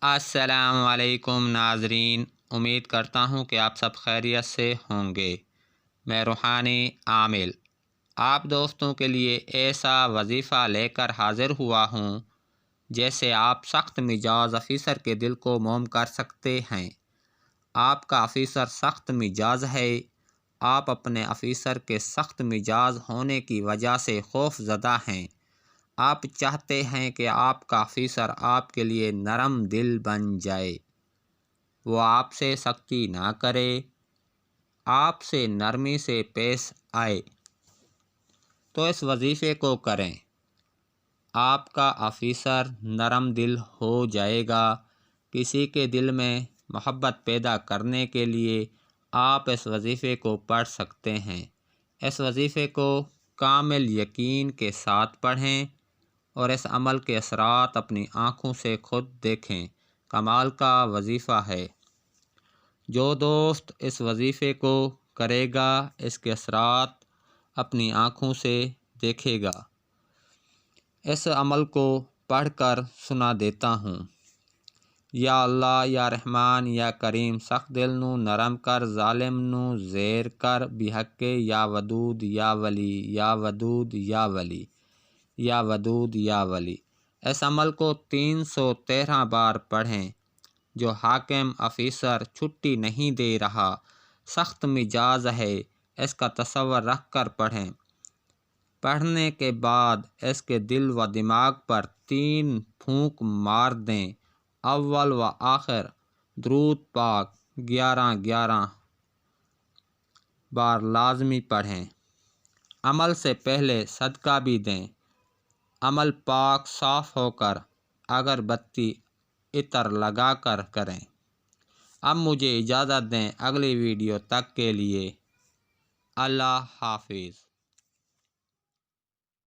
السلام علیکم ناظرین، امید کرتا ہوں کہ آپ سب خیریت سے ہوں گے۔ میں روحانی عامل آپ دوستوں کے لیے ایسا وظیفہ لے کر حاضر ہوا ہوں جیسے آپ سخت مزاج آفیسر کے دل کو موم کر سکتے ہیں۔ آپ کا آفیسر سخت مزاج ہے۔ آپ اپنے آفیسر کے سخت مزاج ہونے کی وجہ سے خوف زدہ ہیں۔ آپ چاہتے ہیں کہ آپ کا آفیسر آپ کے لیے نرم دل بن جائے، وہ آپ سے سختی نہ کرے، آپ سے نرمی سے پیش آئے، تو اس وظیفے کو کریں۔ آپ کا آفیسر نرم دل ہو جائے گا۔ کسی کے دل میں محبت پیدا کرنے کے لیے آپ اس وظیفے کو پڑھ سکتے ہیں۔ اس وظیفے کو کامل یقین کے ساتھ پڑھیں اور اس عمل کے اثرات اپنی آنکھوں سے خود دیکھیں۔ کمال کا وظیفہ ہے۔ جو دوست اس وظیفے کو کرے گا اس کے اثرات اپنی آنکھوں سے دیکھے گا۔ اس عمل کو پڑھ کر سنا دیتا ہوں۔ یا اللہ یا رحمان یا کریم، سخت دل نو نرم کر، ظالم نو زیر کر، بحق یا ودود یا ولی، یا ودود یا ولی، یا ودود یا ولی۔ اس عمل کو 313 بار پڑھیں۔ جو حاکم آفیسر چھٹی نہیں دے رہا، سخت مزاج ہے، اس کا تصور رکھ کر پڑھیں۔ پڑھنے کے بعد اس کے دل و دماغ پر 3 پھونک مار دیں۔ اول و آخر درود پاک 11 بار لازمی پڑھیں۔ عمل سے پہلے صدقہ بھی دیں۔ عمل پاک صاف ہو کر اگر بتی عطر لگا کر کریں۔ اب مجھے اجازت دیں، اگلی ویڈیو تک کے لیے اللہ حافظ۔